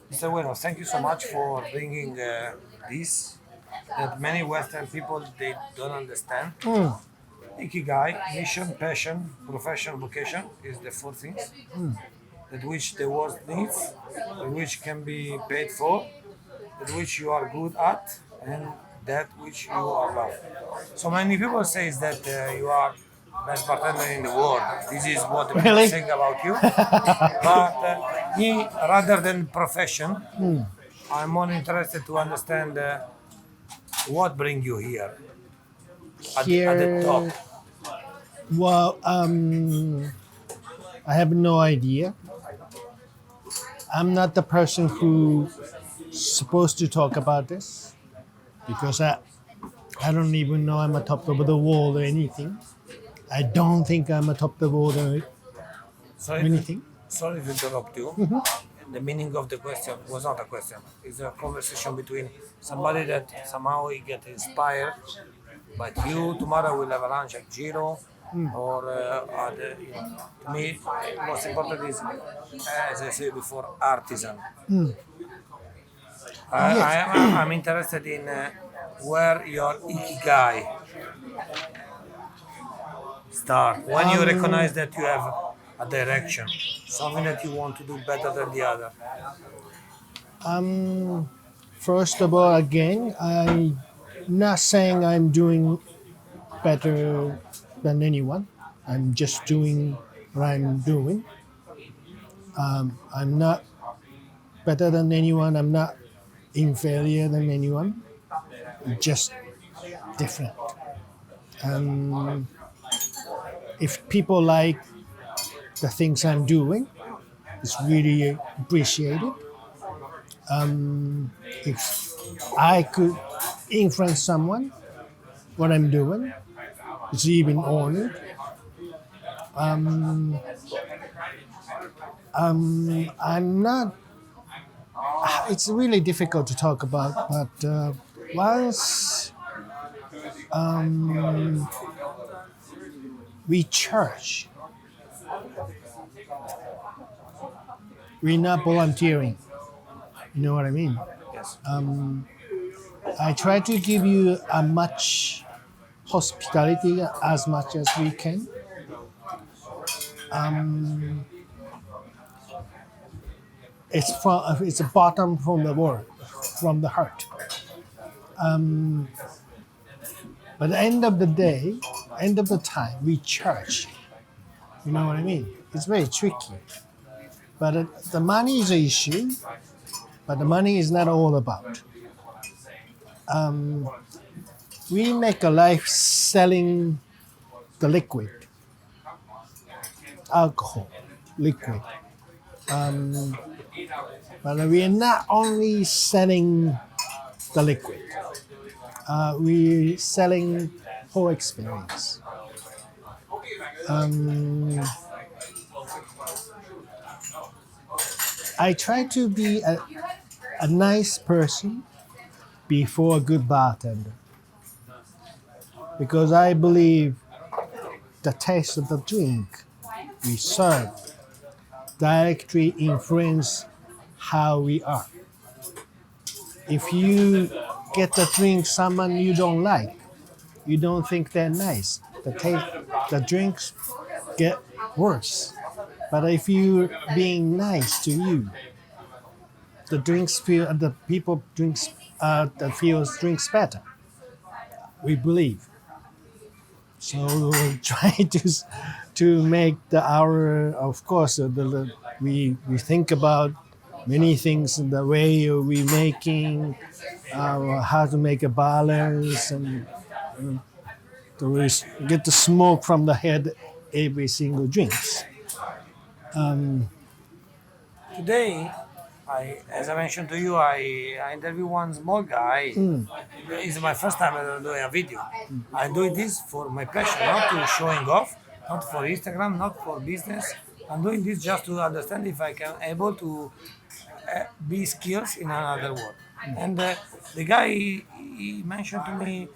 Mr. Ueno, thank you so much for bringing this that many Western people they don't understand. Ikigai, mission, passion, profession, vocation is the four things that which the world needs, which can be paid for, that which you are good at, and that which you are love. So many people say that you are best bartender in the world. This is what the people Really? think about you. But me, rather than profession, I'm more interested to understand what bring you here at the top. Here, well, I have no idea. I'm not the person who's supposed to talk about this because I don't even know I'm a top of the world or anything. I don't think I'm a top of the world or Sorry, anything. sorry to interrupt you. The meaning of the question was not a question. It's a conversation between somebody that somehow he get inspired, but you tomorrow will have a lunch at Giro, or to me, most important is, as I said before, artisan. Yes. I'm interested in where your ikigai start. When you recognize that you have a direction, something that you want to do better than the other. First of all, again, I'm not saying I'm doing better than anyone. I'm just doing what I'm doing. I'm not better than anyone. I'm not inferior than anyone. Just different. Um, if people like the things I'm doing, it's really appreciated. If I could influence someone, what I'm doing, it's even honored. I'm not. It's really difficult to talk about, but once we church, we're not volunteering. You know what I mean? Yes. I try to give you as much hospitality as much as we can. It's a bottom from the word, from the heart. But at the end of the day, end of the time, we charge. You know what I mean? It's very tricky. But the money is an issue, but the money is not all about. We make a life selling the liquid, alcohol, liquid. But we are not only selling the liquid. We're selling whole experience. I try to be a nice person before a good bartender because I believe the taste of the drink we serve directly influence how we are. If you get the drink someone you don't like, you don't think they're nice, the drinks get worse. But if you being nice to you, the people drinks that feels drinks better. We believe. So we try to make of course we think about many things in the way we making how to make a balance and to get the smoke from the head every single drinks. Today, as I mentioned to you, I interview one small guy. It's my first time doing a video. I'm doing this for my passion, not to showing off, not for Instagram, not for business. I'm doing this just to understand if I can able to be skills in another world. And the guy he mentioned to me,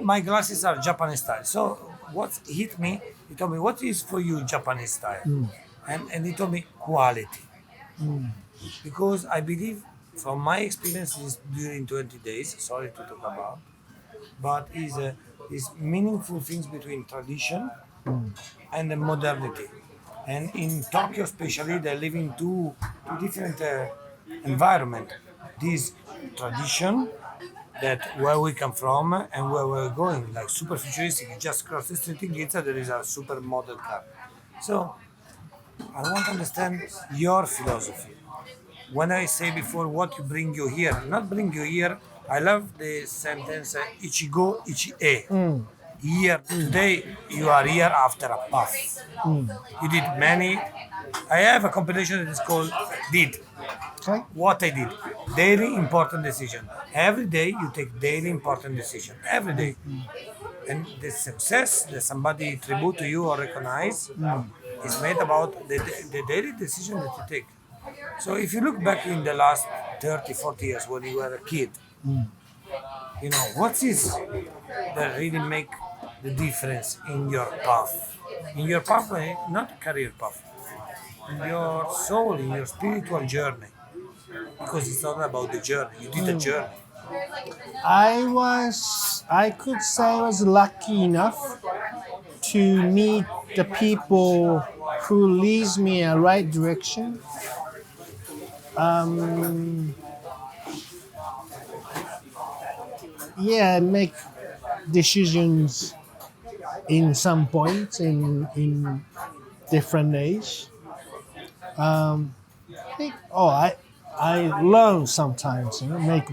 my glasses are Japanese style. So what hit me, he told me, what is for you Japanese style? And he told me quality. Because I believe from my experiences during 20 days, sorry to talk about, but is meaningful things between tradition and the modernity. And in Tokyo, especially, they live in two different environment. This tradition that where we come from and where we're going, like super futuristic. You just cross the street in Ginza, there is a super model car. So I want to understand your philosophy. When I say before what you bring you here, not bring you here, I love the sentence Ichigo Ichie. Here today you are here after a path. You did many. I have a compilation that is called Did. Okay. What I did. Daily important decision. Every day you take daily important decision. Every day. And the success that somebody tribute to you or recognize is made about the daily decision that you take. So if you look back in the last 30, 40 years when you were a kid, you know, what is that really make the difference in your path? In your pathway, not career path, in your soul, in your spiritual journey. Because it's not about the journey. You did a journey. I could say I was lucky enough to meet the people who leads me in the right direction. Yeah, make decisions in some points in different age. I learn sometimes, make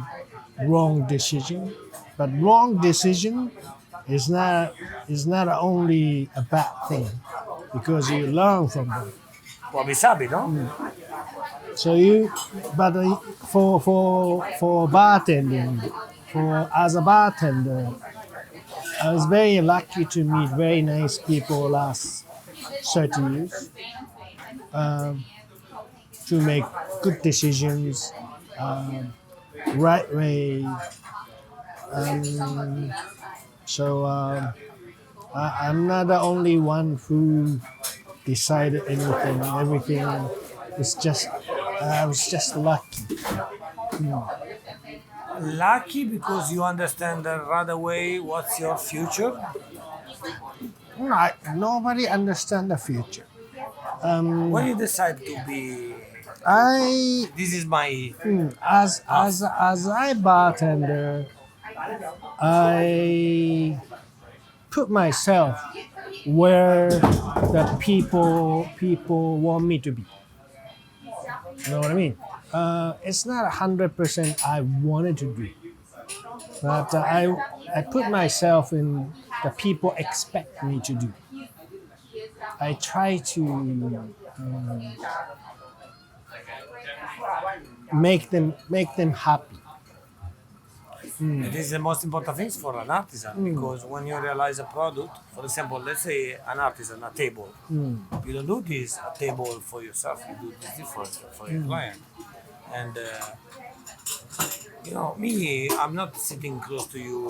wrong decision, but wrong decision is not only a bad thing because you learn from them. Wabi-sabi, no? So but for bartending, for as a bartender, I was very lucky to meet very nice people last 30 years to make good decisions, right way. So I'm not the only one who decided anything. Everything is just I was just lucky. Lucky because you understand right away what's your future. Nobody understand the future. When you decide to be, I this is my as I bartender, I put myself where the people want me to be. You know what I mean? It's not 100% I wanted to do, but I put myself in the people expect me to do. I try to make them happy. It is the most important things for an artisan because when you realize a product, for example, let's say an artisan, a table, you don't do this table for yourself, you do this for your client. And you know, me, I'm not sitting close to you,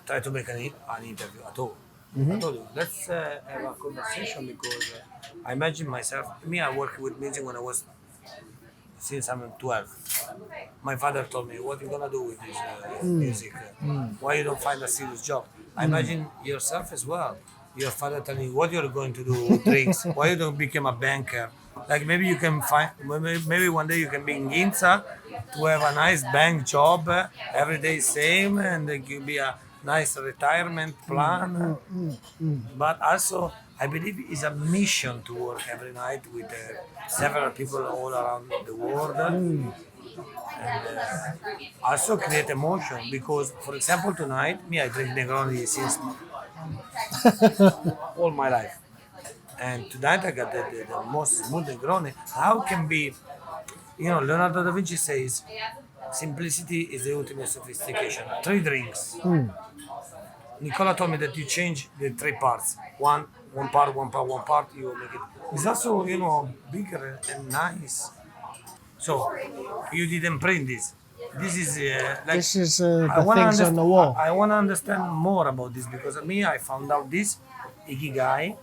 try to make an interview at all. I told you, let's have a conversation because I imagine myself, me, I worked with music when I was since I'm 12. My father told me, what you gonna do with this music? Why you don't find a serious job? I imagine yourself as well. Your father telling you what you're going to do with drinks. Why you don't become a banker? Like maybe you can find, maybe one day you can be in Ginza to have a nice bank job, every day same, and it will be a nice retirement plan. But also, I believe it's a mission to work every night with several people all around the world. And also create emotion because, for example, tonight, me, I drink Negroni since all my life. And tonight I got the most smooth Negroni. How can be, you know, Leonardo da Vinci says, simplicity is the ultimate sophistication. 3 drinks. Nicola told me that you change the 3 parts. One part, one part, you will make it. It's also, you know, bigger and nice. So, you didn't print this. this is like This is I the want to things on the wall. I want to understand more about this because me, I found out this ikigai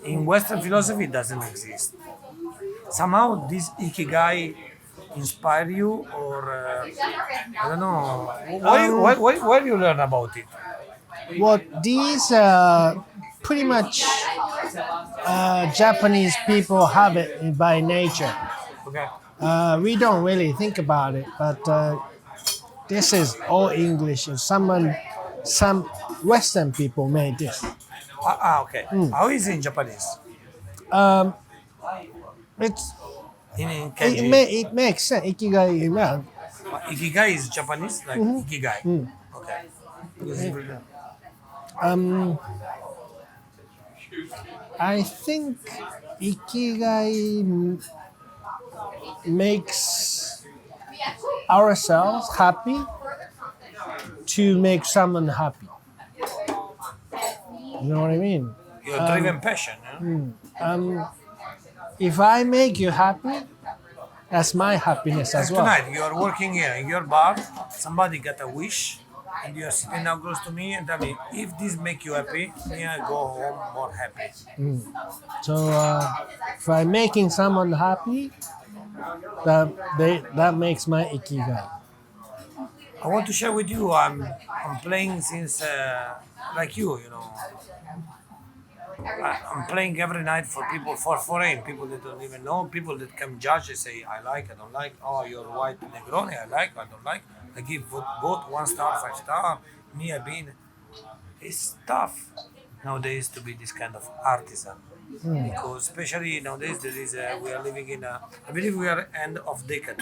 in Western philosophy it doesn't exist. Somehow this ikigai inspire you, or I don't know. Where you learn about it? What these pretty much Japanese people have it by nature. Okay. We don't really think about it, but this is all English. And some Western people made this. Okay. How is it in Japanese? It's In kanji. it makes sense. Ikigai, well, Ikigai is Japanese, like ikigai. Okay. This is really- I think Ikigai makes ourselves happy to make someone happy. You know what I mean? Your driven passion. Yeah? If I make you happy, that's my happiness as Like well. tonight, you are working here in your bar. Somebody got a wish, and you are sitting now close to me and tell me if this make you happy, me I go home more happy. So if I'm making someone happy, that makes my ikigai. I want to share with you. I'm playing since like you know. I'm playing every night for people, for foreign people that don't even know, people that come judge and say, I like, I don't like, oh, you're white Negroni, I like, I don't like. I give both 1 star, 5 star. Me, I've been. It's tough nowadays to be this kind of artisan. Because especially nowadays there is we are living in a, I believe we are end of decade.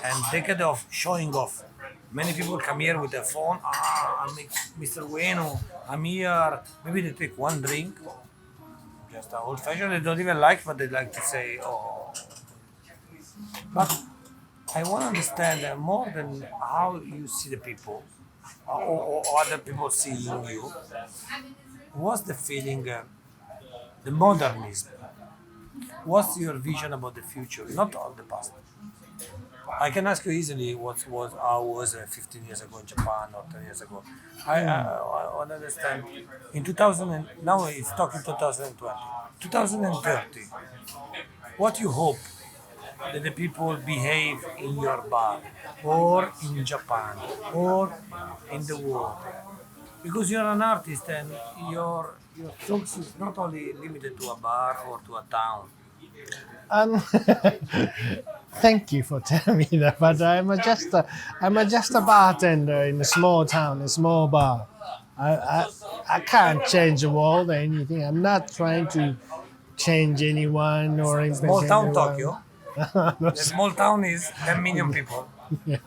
And decade of showing off. Many people come here with their phone. I'm Mr. Ueno. I'm here. Maybe they take one drink, just a old fashioned. They don't even like, but they like to say, "Oh." But I want to understand more than how you see the people, or other people seeing you. What's the feeling? The modernism. What's your vision about the future, not of the past? I can ask you easily what was how was 15 years ago in Japan or 10 years ago. I want to understand. In 2000 now it's talking 2020, 2030. What you hope that the people behave in your bar or in Japan or in the world? Because you're an artist and your strokes is not only limited to a bar or to a town. Um, Thank you for telling me that, but I'm just a bartender in a small town, a small bar. I can't change the world or anything. I'm not trying to change anyone or invent Small town anyone. Tokyo. The small town is 10 million people. Okay.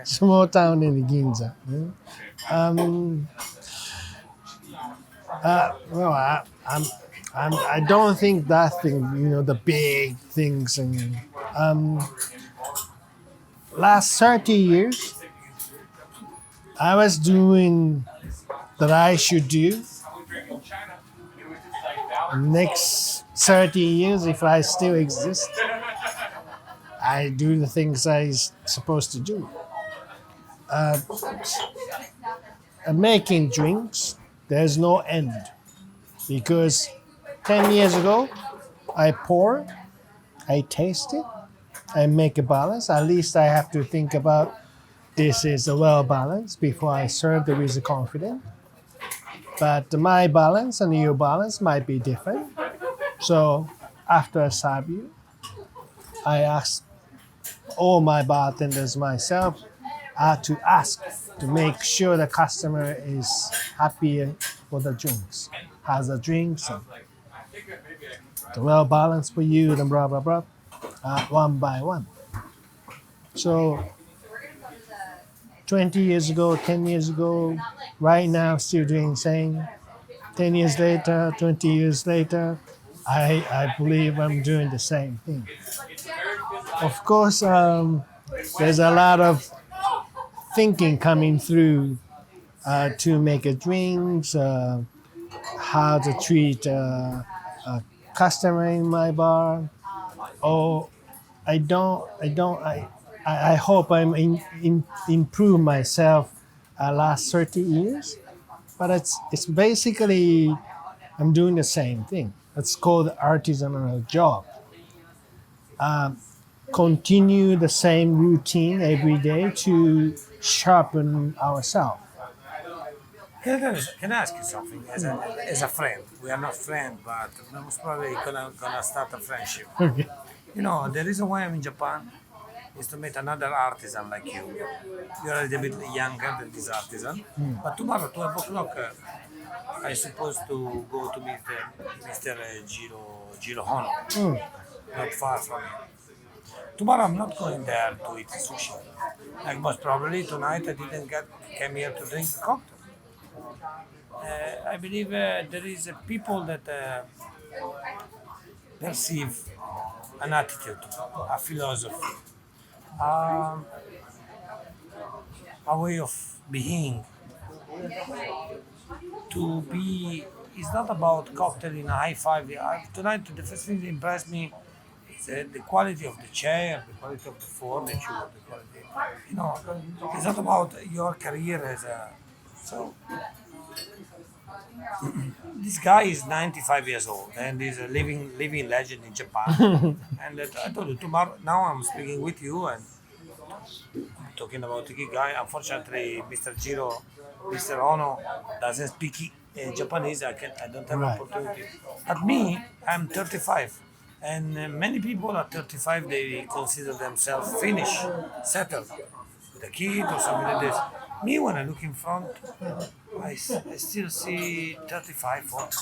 Small town in Ginza. Well, I don't think that thing, the big things. And last 30 years, I was doing that I should do. Next 30 years, if I still exist, I do the things I'm supposed to do. Making drinks, there's no end. Because 10 years ago, I pour, I taste it, I make a balance. At least I have to think about this is a well balanced before I serve it with confidence. But my balance and your balance might be different. So after I serve you, I ask all my bartenders myself to ask to make sure the customer is happy for the drinks, has the drinks, and the well balanced for you, and blah blah blah, one by one. So 20 years ago, 10 years ago, right now, still doing the same. 10 years later, 20 years later, I believe I'm doing the same thing. Of course, there's a lot of thinking coming through to make a drinks, how to treat a customer in my bar. Oh, I don't. I hope I'm improve myself last 30 years. But it's basically I'm doing the same thing. It's called artisanal job. Continue the same routine every day to sharpen ourselves. Can I ask you something? As a friend, we are not friends, but most probably gonna start a friendship. Okay. You know, the reason why I'm in Japan is to meet another artisan like you. You're a little bit younger than this artisan, but tomorrow 12 o'clock, I supposed to go to meet Mr. Jiro Hono, Mm. not far from here. Tomorrow I'm not going there to eat sushi. Like most probably tonight I didn't get came here to drink a cocktail. I believe there is people that perceive an attitude, a philosophy, um, a way of being. To be it's not about cocktail in a high five. Tonight the first thing that impressed me is the quality of the chair, the quality of the furniture, the quality. You know, it's not about your career as a. So this guy is 95 years old and is a living legend in Japan. And I told you tomorrow. Now I'm speaking with you and talking about Ikiguy. Unfortunately, Mr. Ono doesn't speak Japanese. I don't have Right. opportunity. But me, I'm 35, and many people at 35 they consider themselves finished, settled, with a kid or something like this. Me, when I look in front, I still see 35, 40,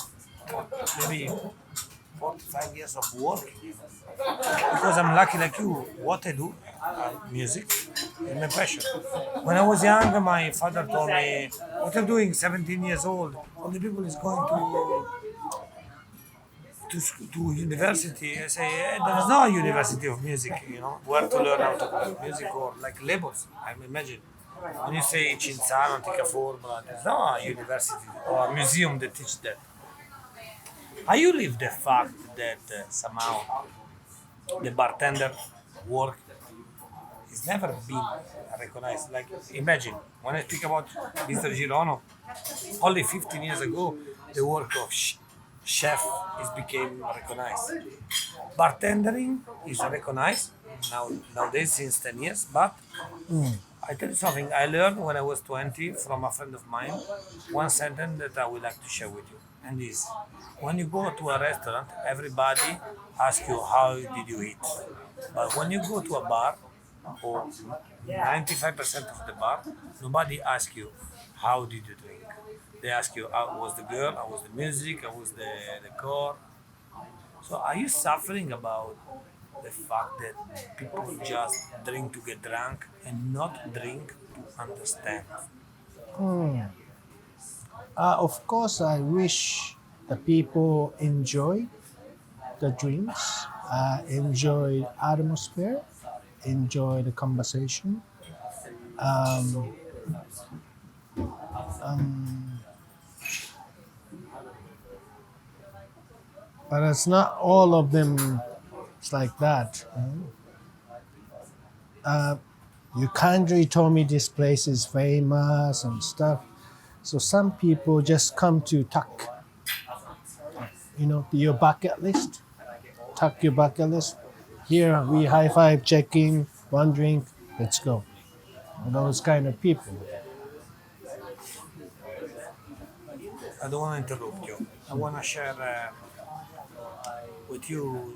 maybe 45 years of work because I'm lucky like you. What I do, music, is my passion. When I was young, my father told me, "What you're doing, 17 years old, all the people is going to university." I say, there is no university of music, you know, where to learn how to play music or like labels. I imagine. When you say Cinzano, Antica there's no university or a museum that teach that. How you live the fact that somehow the bartender work has never been recognized. Like imagine when I speak about Mr. Girono, only 15 years ago the work of chef is became recognized. Bartending is recognized nowadays since 10 years, but I tell you something I learned when I was 20 from a friend of mine. One sentence that I would like to share with you, and this: when you go to a restaurant, everybody asks you how did you eat, but when you go to a bar, or 95% of the bar, nobody asks you how did you drink. They ask you how was the girl, how was the music, how was the core. So are you suffering about the fact that people just drink to get drunk and not drink to understand? Of course, I wish the people enjoy the drinks, enjoy atmosphere, enjoy the conversation. Um, but it's not all of them. It's like that. You kindly told me this place is famous and stuff. So some people just come to tuck, your bucket list. Tuck your bucket list. Here we high five, check in, one drink, let's go. Those kind of people. I don't want to interrupt you. I want to share with you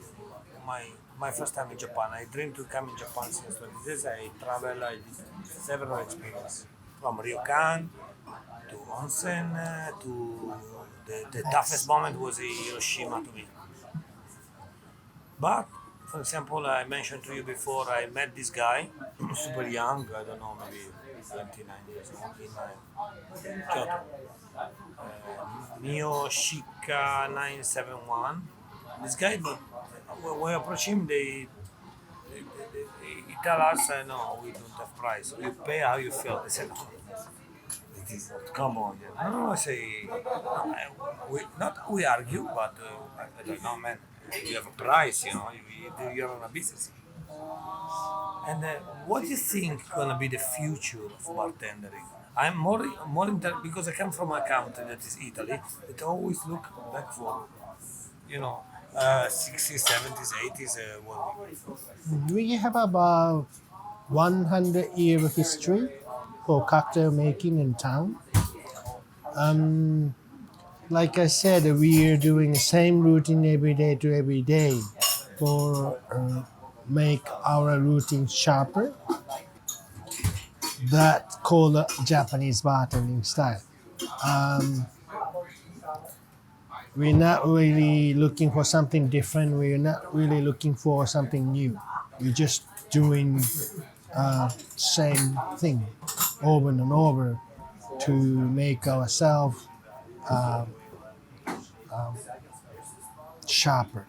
my my first time in Japan. I dreamed to come in Japan since 20 years. I travel, I did several experiences from ryokan to onsen to the toughest moment was in Hiroshima to me. But for example, I mentioned to you before I met this guy, super young, I don't know, maybe 29 years old in Kyoto. Mio Shika 971. This guy, but when we approach him, he tell us, no, we don't have price. You pay how you feel. They said, oh, it is not. Come on. Yeah. No, I say, we argue, but I don't know, man. You have a price, you're on a business. And what do you think gonna be the future of bartending? I'm more because I come from a country that is Italy. It always look back for, you know, 60s, 70s, 80s. We have about 100-year history for cocktail making in town. Like I said, we are doing the same routine every day to every day for make our routine sharper. That called the Japanese bartending style. Um, we're not really looking for something different. We're not really looking for something new. We're just doing same thing over and over to make ourselves sharper,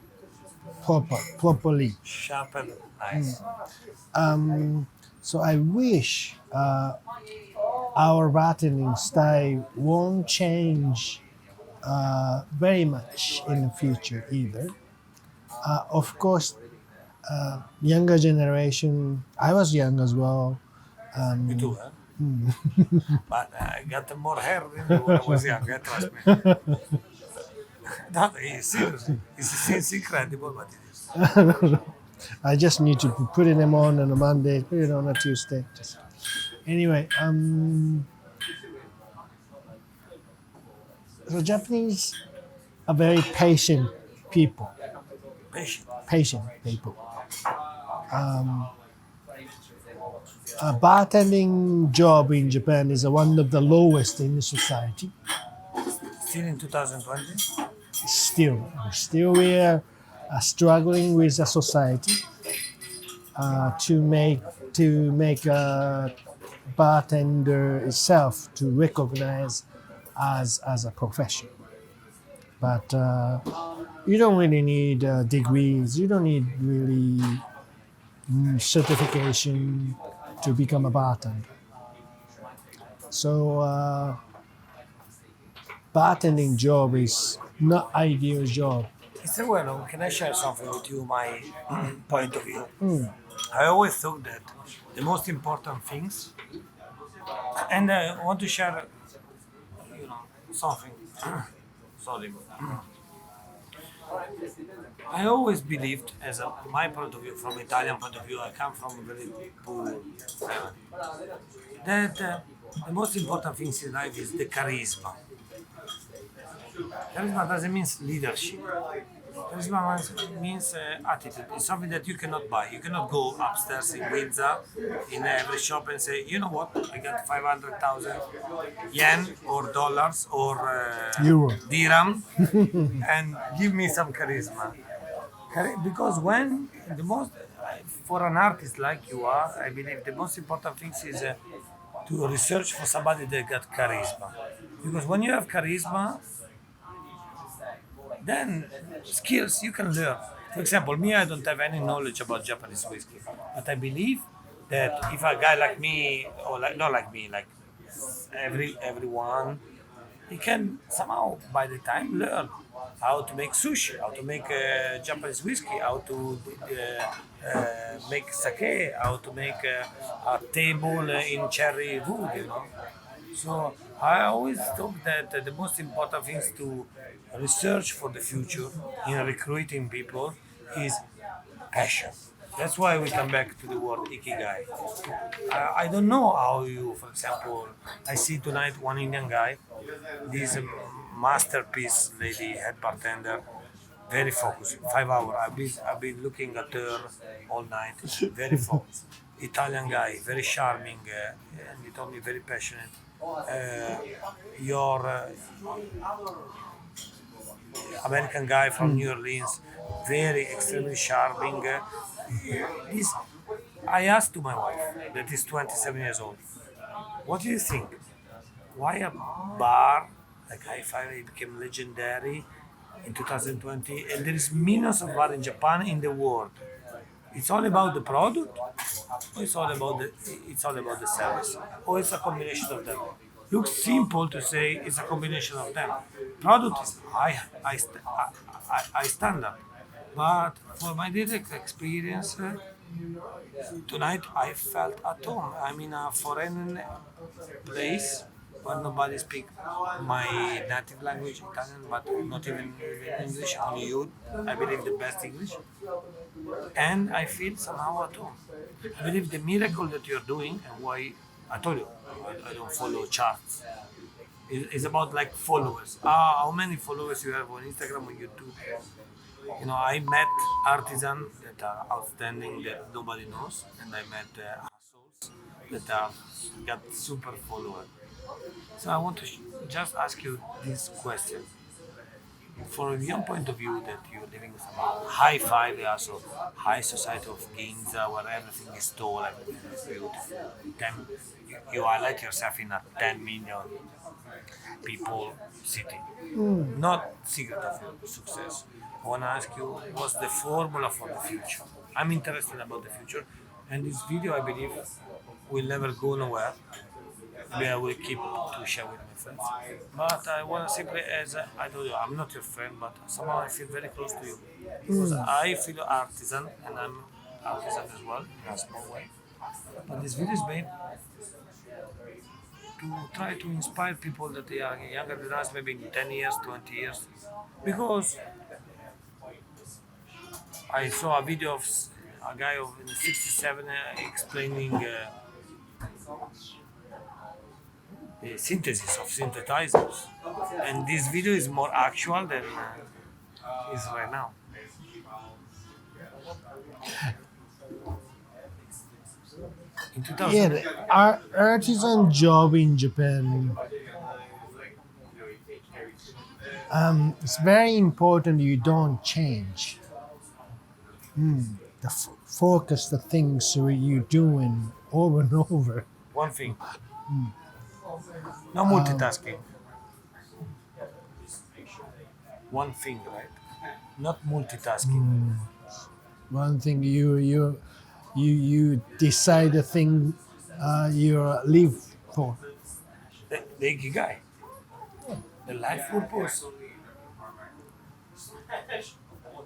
properly. Sharp and nice. So I wish our bartending style won't change very much in the future either. Of course, younger generation. I was young as well. Me too, huh? But I got more hair than you when I was young. Trust me. Not seriously. It seems incredible, but it is. I just need to put them on a Monday, put it on a Tuesday. Anyway, so Japanese are very patient people. Patient. Patient people. A bartending job in Japan is one of the lowest in the society. Still in 2020? Still we are struggling with the society to make a bartender itself to recognize as a profession. But you don't really need degrees. You don't need really certification to become a bartender. So bartending job is not ideal job. Mr. Ueno, can I share something with you, my point of view? I always thought that the most important things, and I want to share, something. Sorry. I always believed, my point of view, from Italian point of view, I come from a very poor family, that the most important things in life is the charisma. Charisma doesn't mean leadership. Charisma means attitude. It's something that you cannot buy. You cannot go upstairs in Windsor in every shop and say, you know what, I got 500,000 yen or dollars or Euro. dirham and give me some charisma. Because when the most, for an artist like you are, I believe the most important thing is to research for somebody that got charisma. Because when you have charisma, then skills you can learn. For example, me, I don't have any knowledge about Japanese whiskey, but I believe that if a guy like me, or like not like me, like everyone, he can somehow by the time learn how to make sushi, how to make Japanese whiskey, how to make sake, how to make a table in cherry wood. So I always thought that the most important thing is to research for the future in recruiting people is passion. That's why we come back to the word Ikiguy. I don't know how you, for example, I see tonight one Indian guy, this masterpiece lady, head bartender, very focused, 5 hours. I've been looking at her all night, very focused. Italian guy, very charming, and he told me very passionate. Your American guy from New Orleans, very extremely charming. This, I asked to my wife, that is 27 years old, what do you think? Why a bar like Hi-Fi became legendary in 2020, and there is millions of bars in Japan in the world? It's all about the product, or it's all about the service, or it's a combination of them. Looks simple to say it's a combination of them. Product is high standard, but for my direct experience, Tonight I felt at home. I'm in a foreign place where nobody speaks my native language, Italian, but not even English, only you. I believe the best English. And I feel somehow at home. I believe the miracle that you're doing and why I told you I don't follow charts. It's about like followers. How many followers you have on Instagram or YouTube? You know, I met artisans that are outstanding that nobody knows, and I met assholes that are got super followers. So I want to just ask you this question. From your point of view, that you're living somehow high five, yeah, so high society of Ginza, where everything is tall, everything is beautiful. You highlight yourself in a 10 million people city. Not secret of your success. I want to ask you, what's the formula for the future? I'm interested about the future, and this video, I believe, will never go nowhere. Maybe I will keep to share with my friends. But I want to simply, as I told you, I'm not your friend, but somehow I feel very close to you. Because I feel artisan, and I'm artisan as well, in a small way. But this video is made to try to inspire people that they are younger than us, maybe in 10 years, 20 years. Because I saw a video of a guy of 67 explaining the synthesis of synthesizers. And this video is more actual than is right now. In 2000, Yeah, the artisan job in Japan. It's very important you don't change. Focus the things you're doing over and over. one thing, no multitasking. One thing, right? Not multitasking. One thing you decide the thing you live for. The Ikiguy, the life purpose.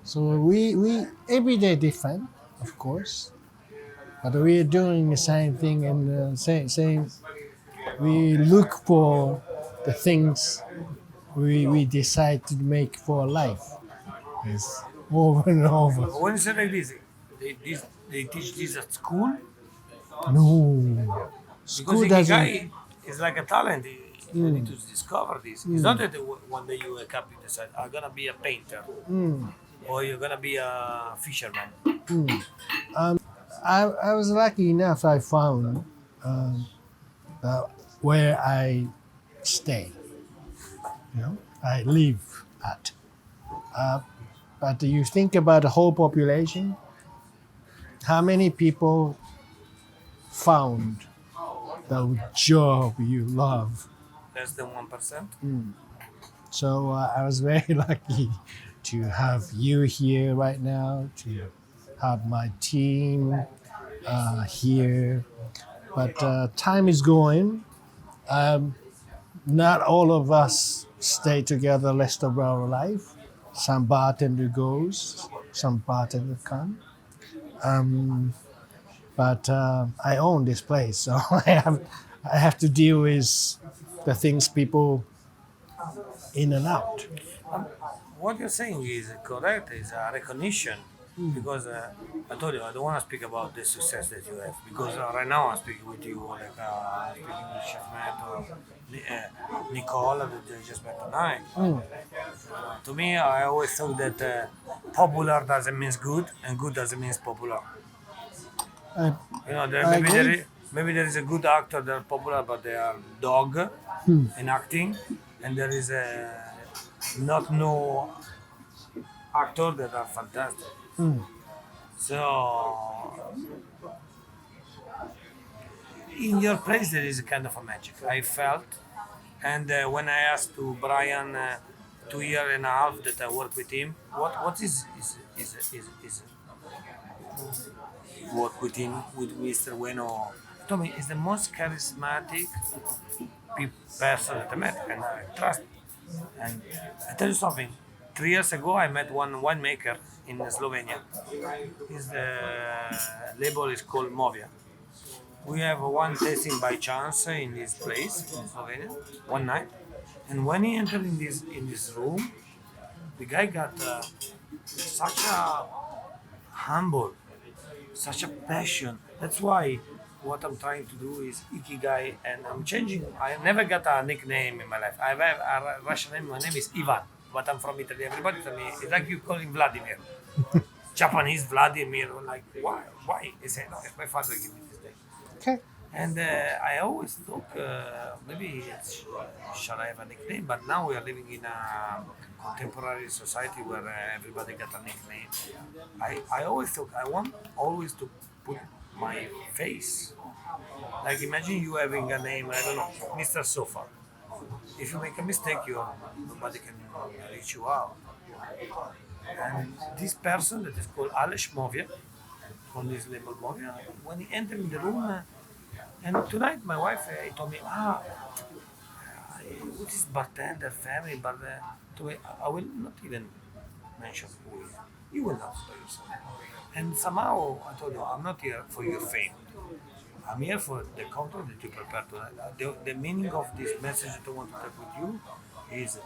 So we every day different, of course, but we are doing the same thing and same. We look for the things we decide to make for life. Yes, over and over. When you say like they teach this at school No, because school doesn't. Ikigai is like a talent. You need to discover this. It's not that one day you wake up and decide I'm gonna be a painter or you're gonna be a fisherman. I was lucky enough. I found where I stay. You know, I live at. But you think about the whole population. How many people found the job you love? Less than 1%. So I was very lucky to have you here right now, to have my team here. But time is going. Not all of us stay together the rest of our life. Some bartender goes, some bartender come. But I own this place, so I have to deal with the things people in and out. What you're saying is correct. Is a recognition because I told you I don't want to speak about the success that you have because right now I'm speaking with you like I'm speaking with Chef Matt or Nicola that I just met tonight. To me, I always thought that popular doesn't mean good and good doesn't mean popular. I, You know, I agree. maybe there is a good actor that are popular, but they are dog in acting, and there is a not no actor that are fantastic. So in your place there is a kind of a magic. I felt, and when I asked to Brian 2 year and a half that I work with him, what is work with him with Mr. Ueno? Told me is the most charismatic person that I met, and I trust. And I tell you something, 3 years ago, I met one winemaker in Slovenia. His label is called Movia. We have one tasting by chance in this place in Slovenia one night, and when he entered in this room, the guy got such a humble, such a passion. That's why what I'm trying to do is Ikiguy, and I'm changing. I never got a nickname in my life. I have a Russian name. My name is Ivan, but I'm from Italy. Everybody tell me it's like you calling Vladimir. Japanese Vladimir. Like why? Why? He said, no, it's my father gave me this name. Okay. And I always thought maybe shall I have a nickname? But now we are living in a contemporary society where everybody got a nickname. I always thought I want always to put my face. Like imagine you having a name, I don't know, Mr. Sofa. If you make a mistake, nobody can reach you out. And this person that is called Alex Movia, on this label Movia, when he entered in the room, and tonight my wife told me, what is bartender family? But I will not even mention who he is. You will not by yourself. And somehow I told you, I'm not here for your fame. I'm here for the content that you prepare tonight. The meaning of this message that I want to talk with you is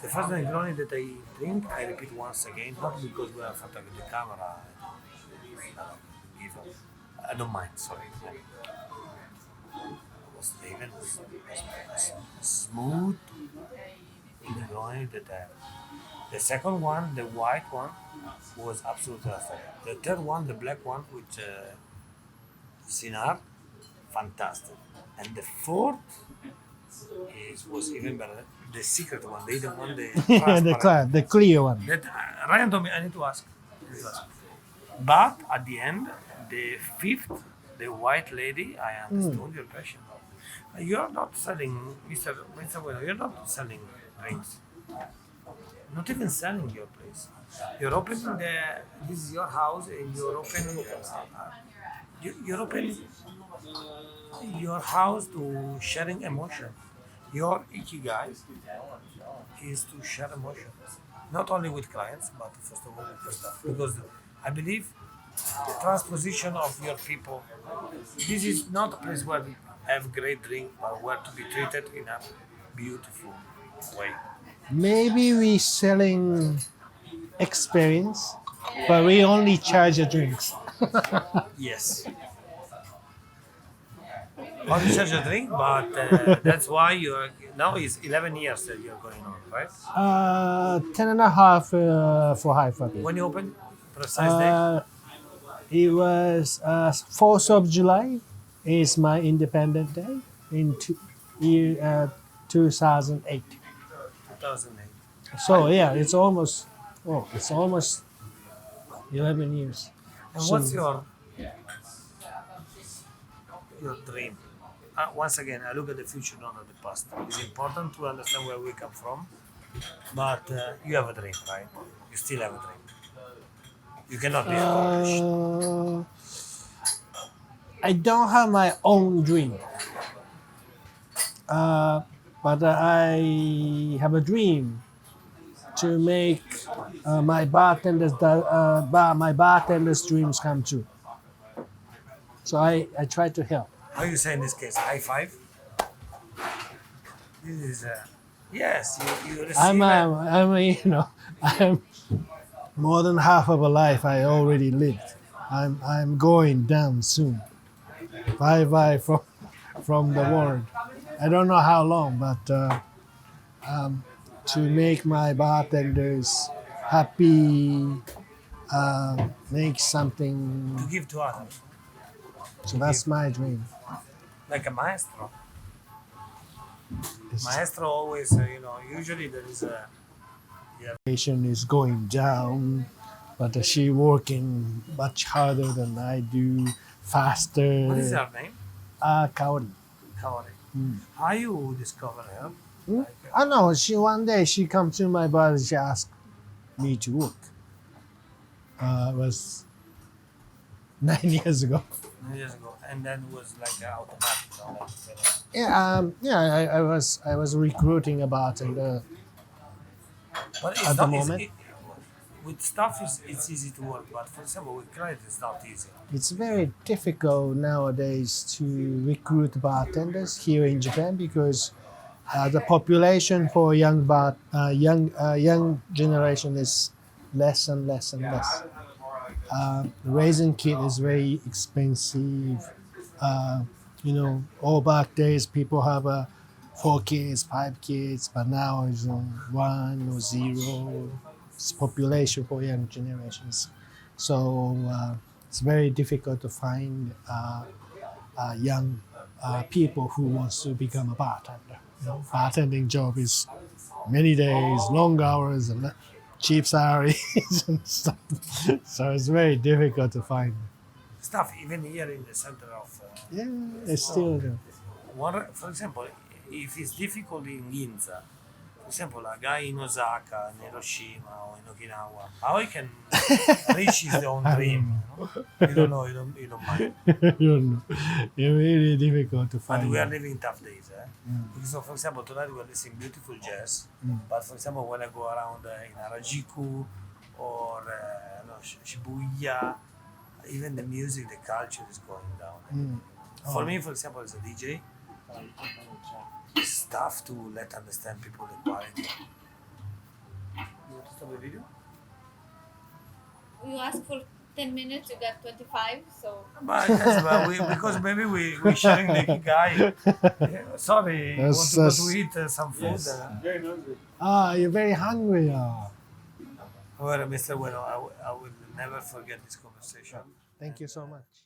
the first Negroni that I drink, I repeat once again, not because we are photography with the camera. I don't mind, sorry. Was even smooth Negroni that I have. The second one, the white one, was absolutely fantastic. The third one, the black one with Sinar, fantastic. And the fourth was even better. The secret one, they don't want the the clear one. That Ryan told me I need to ask. But at the end, the fifth, the white lady, I understood your passion. You're not selling, Mr. Ueno, you're not selling drinks. Not even selling your place. You're opening this is your house, and you're opening, you're opening your house to sharing emotion. Your Ikiguy is to share emotions, not only with clients, but first of all with your staff. Because I believe the transposition of your people. This is not a place where we have great drink, but where to be treated in a beautiful way. Maybe we selling experience, but we only charge the drinks. Yes. Not to charge a drink, but that's why you're now is 11 years that you're going on, right? 10 and a half for high fucking. When you open, precise day. It was 4th of July is my independent day in 2008. 2008. So yeah, it's almost 11 years. And So- what's your dream? Once again, I look at the future, not at the past. It's important to understand where we come from, but you have a dream, right? You still have a dream. You cannot be accomplished. I don't have my own dream, but I have a dream to make my bartender's dreams come true. So I try to help. How you say in this case? High five. This is yes. You receive. I'm more than half of a life I already lived. I'm going down soon. Bye from the world. I don't know how long, but to make my bartenders happy, make something. to give to others, So that's my dream. like a maestro. This Maestro always, usually there is a. patient is going down, but she working much harder than I do, faster. What is her name? Kaori. Kaori. How you discover her? I know. One day she come to my bar. She asked me to work. It was 9 years ago. 9 years ago, and then it was like automatic. Yeah. I was recruiting a bartender But it's at the not, moment. with stuff, it's easy to work, but for example, with clients, it's not easy. It's very difficult nowadays to recruit bartenders here in Japan because the population for young generation is less and less and less. Raising kid is very expensive. All back days people have 4 kids, 5 kids, but now it's one or zero. It's population for young generations, so it's very difficult to find young people who wants to become a bartender. Bartending job is many days, long hours, and cheap salaries and stuff. So it's very difficult to find. Stuff even here in the center of. Yeah, it's still there. For example, if it's difficult in Ginza, for example, a guy in Osaka, in Hiroshima, or in Okinawa, how he can reach his own dream? You don't know, you don't mind. It's really difficult to But find. we are living tough days, eh? Because, for example, tonight we are listening beautiful jazz. But for example, when I go around in Harajuku or Shibuya, even the music, the culture is going down. For me, for example, as a DJ, it's tough to let understand people the quality. You want to stop the video? You asked for 10 minutes, you got 25, so But yes, because maybe we're sharing the Ikiguy. Sorry, you want to go to eat some food? You're very hungry. However, Mr. Ueno, I will never forget this conversation. Thank you so much.